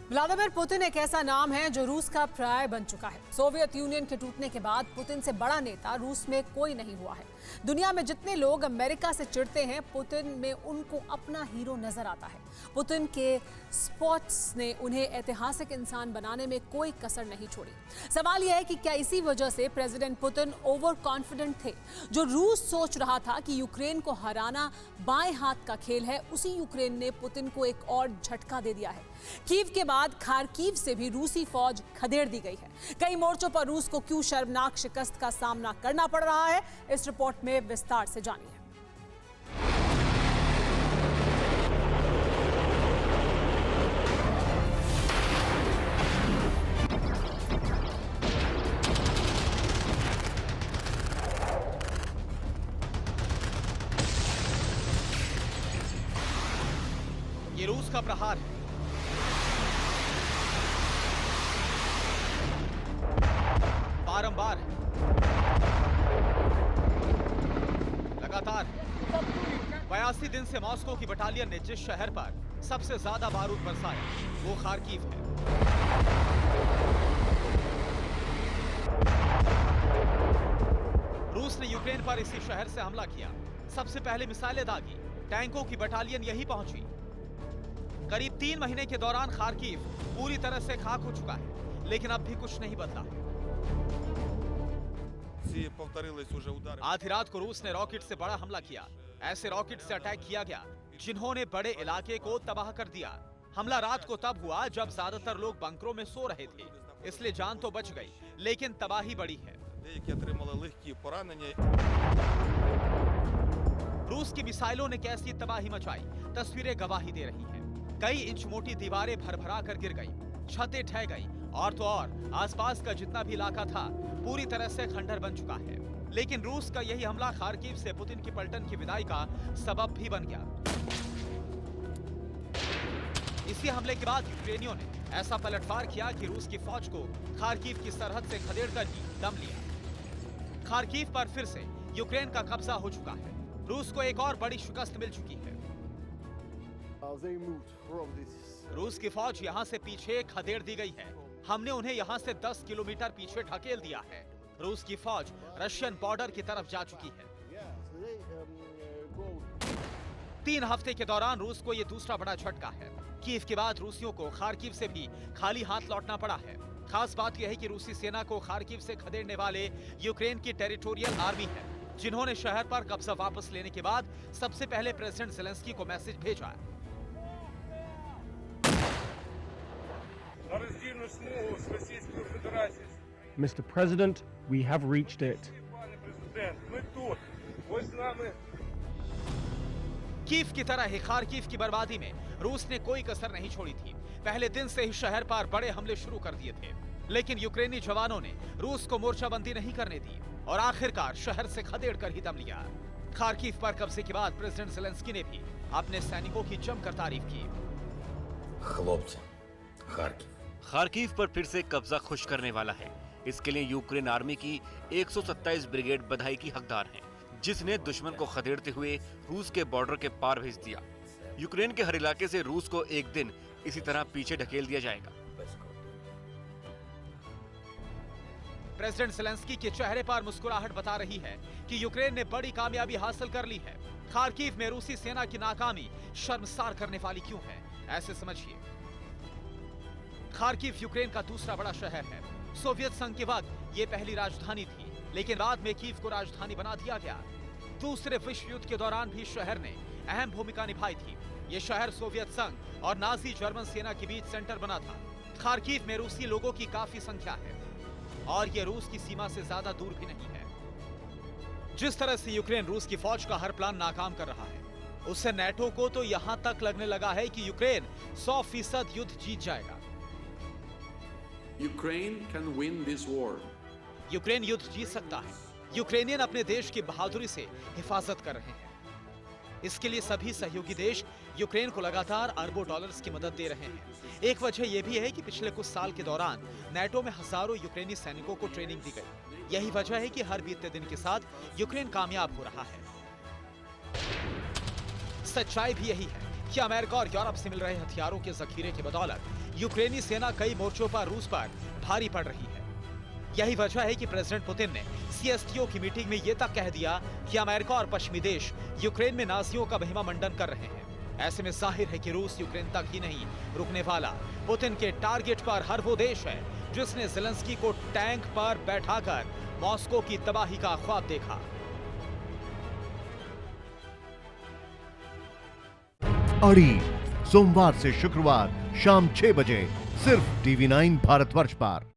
Vladimir Putin एक ऐसा नाम है जो रूस का पर्याय बन चुका है। सोवियत यूनियन के टूटने के बाद पुतिन से बड़ा नेता रूस में कोई नहीं हुआ है। दुनिया में जितने लोग अमेरिका से चिढ़ते हैं, पुतिन में उनको अपना हीरो नजर आता है। पुतिन के स्पॉट्स ने उन्हें ऐतिहासिक इंसान बनाने में कोई कसर नहीं छोड़ी। सवाल यह है कि क्या इसी वजह से प्रेसिडेंट पुतिन ओवर कॉन्फिडेंट थे? जो रूस सोच रहा था कि यूक्रेन को हराना बाएं हाथ का खेल है, उसी यूक्रेन ने पुतिन को एक और झटका दे दिया है। कीव के बाद खार्किव से भी रूसी फौज खदेड़ दी गई है। कई मोर्चों पर रूस को क्यों शर्मनाक शिकस्त का सामना करना पड़ रहा है, इस रिपोर्ट में विस्तार से जानिए। ये रूस का प्रहार है। बारंबार है, लगातार है। 82 दिन से मॉस्को की बटालियन ने जिस शहर पर सबसे ज्यादा बारूद बरसाया, वो खार्किव है। रूस ने यूक्रेन पर इसी शहर से हमला किया। सबसे पहले मिसाइलें दागी, टैंकों की बटालियन यही पहुंची। करीब 3 महीने के दौरान खार्किव पूरी तरह से खाक हो चुका है, लेकिन अब भी कुछ नहीं बदला। आधी रात को रूस ने रॉकेट से बड़ा हमला किया। ऐसे रॉकेट से अटैक किया गया जिन्होंने बड़े इलाके को तबाह कर दिया। हमला रात को तब हुआ जब ज्यादातर लोग बंकरों में सो रहे थे, इसलिए जान तो बच गई, लेकिन तबाही बड़ी है। रूस की मिसाइलों ने कैसी तबाही मचाई, तस्वीरें गवाही दे रही हैं। कई इंच मोटी दीवारें भरभरा कर गिर गई, छतें ढह गई, और तो और आसपास का जितना भी इलाका था पूरी तरह से खंडर बन चुका है। लेकिन रूस का यही हमला खार्किव से पुतिन की पलटन की विदाई का सबब भी बन गया। इसी हमले के बाद यूक्रेनियों ने ऐसा पलटवार किया कि रूस की फौज को खार्किव की सरहद से खदेड़कर ही दम लिया। खार्किव पर फिर से यूक्रेन का कब्जा हो चुका है। रूस को एक और बड़ी शिकस्त मिल चुकी है। रूस की फौज यहां से पीछे खदेड़ दी गई है। हमने उन्हें यहां से 10 किलोमीटर पीछे ढकेल दिया है। रूस की फौज रशियन बॉर्डर की तरफ जा चुकी है। 3 हफ्ते के दौरान रूस को यह दूसरा बड़ा झटका है। कीव के बाद रूसियों को खार्किव से भी खाली हाथ लौटना पड़ा है। खास बात यह है कि रूसी सेना को खार्किव से खदेड़ने वाले यूक्रेन की टेरिटोरियल आर्मी है, जिन्होंने शहर पर कब्जा वापस लेने के बाद सबसे पहले प्रेसिडेंट ज़ेलेंस्की को मैसेज भेजा। Mr. President, we have reached it. Kyiv की तरह ही खार्किव की बर्बादी में रूस ने कोई कसर नहीं छोड़ी थी। पहले दिन से ही शहर पर बड़े हमले शुरू कर दिए थे, लेकिन यूक्रेनी जवानों ने रूस को मोर्चाबंदी नहीं करने दी और आखिरकार शहर से खदेड़ कर ही दम लिया। खार्किव पर कब्जे के बाद प्रेसिडेंट ज़ेलेंस्की ने भी अपने सैनिकों की जमकर तारीफ की। खार्किव पर फिर से कब्जा खुश करने वाला है। इसके लिए यूक्रेन आर्मी की 127 ब्रिगेड बधाई की हकदार है, जिसने दुश्मन को खदेड़ते हुए रूस के बॉर्डर के पार भेज दिया। यूक्रेन के हर इलाके से रूस को एक दिन इसी तरह पीछे ढकेल दिया जाएगा। प्रेसिडेंट ज़ेलेंस्की के चेहरे पर मुस्कुराहट बता रही है कि यूक्रेन ने बड़ी कामयाबी हासिल कर ली है। खार्किव में रूसी सेना की नाकामी शर्मसार करने वाली क्यों है, ऐसे समझिए। खार्किव यूक्रेन का दूसरा बड़ा शहर है। सोवियत संघ के वक्त ये पहली राजधानी थी, लेकिन बाद में कीव को राजधानी बना दिया गया। दूसरे विश्व युद्ध के दौरान भी शहर ने अहम भूमिका निभाई थी। ये शहर सोवियत संघ और नाजी जर्मन सेना के बीच सेंटर बना था। खार्किव में रूसी लोगों की काफी संख्या है और ये रूस की सीमा से ज्यादा दूर भी नहीं है। जिस तरह से यूक्रेन रूस की फौज का हर प्लान नाकाम कर रहा है, उससे नेटो को तो यहां तक लगने लगा है कि यूक्रेन 100% युद्ध जीत जाएगा। Ukraine can win this war. Ukraine युद्ध जीत सकता है। यूक्रेनियन अपने देश की बहादुरी से हिफाजत कर रहे हैं। इसके लिए सभी सहयोगी देश यूक्रेन को लगातार अरबों डॉलर्स की मदद दे रहे हैं। एक वजह यह भी है कि पिछले कुछ साल के दौरान नेटो में हजारों यूक्रेनी सैनिकों को ट्रेनिंग दी गई। यही वजह है कि हर बीतते दिन के साथ यूक्रेन कामयाब हो रहा है। सच्चाई भी यही है कि अमेरिका और यूरोप से मिल रहे हथियारों के जखीरे की बदौलत यूक्रेनी सेना कई मोर्चों पर रूस पर भारी पड़ रही है। यही वजह है कि प्रेसिडेंट पुतिन ने सीएसटीओ की मीटिंग में यह तक कह दिया कि अमेरिका और पश्चिमी देश यूक्रेन में नाजियों का महिमा मंडन कर रहे हैं। ऐसे में जाहिर है कि रूस यूक्रेन तक ही नहीं रुकने वाला। पुतिन के टारगेट पर हर वो देश है जिसने ज़ेलेंस्की को टैंक पर बैठाकर मॉस्को की तबाही का ख्वाब देखा। अड़ी सोमवार से शुक्रवार शाम 6 बजे सिर्फ TV9 भारतवर्ष पर।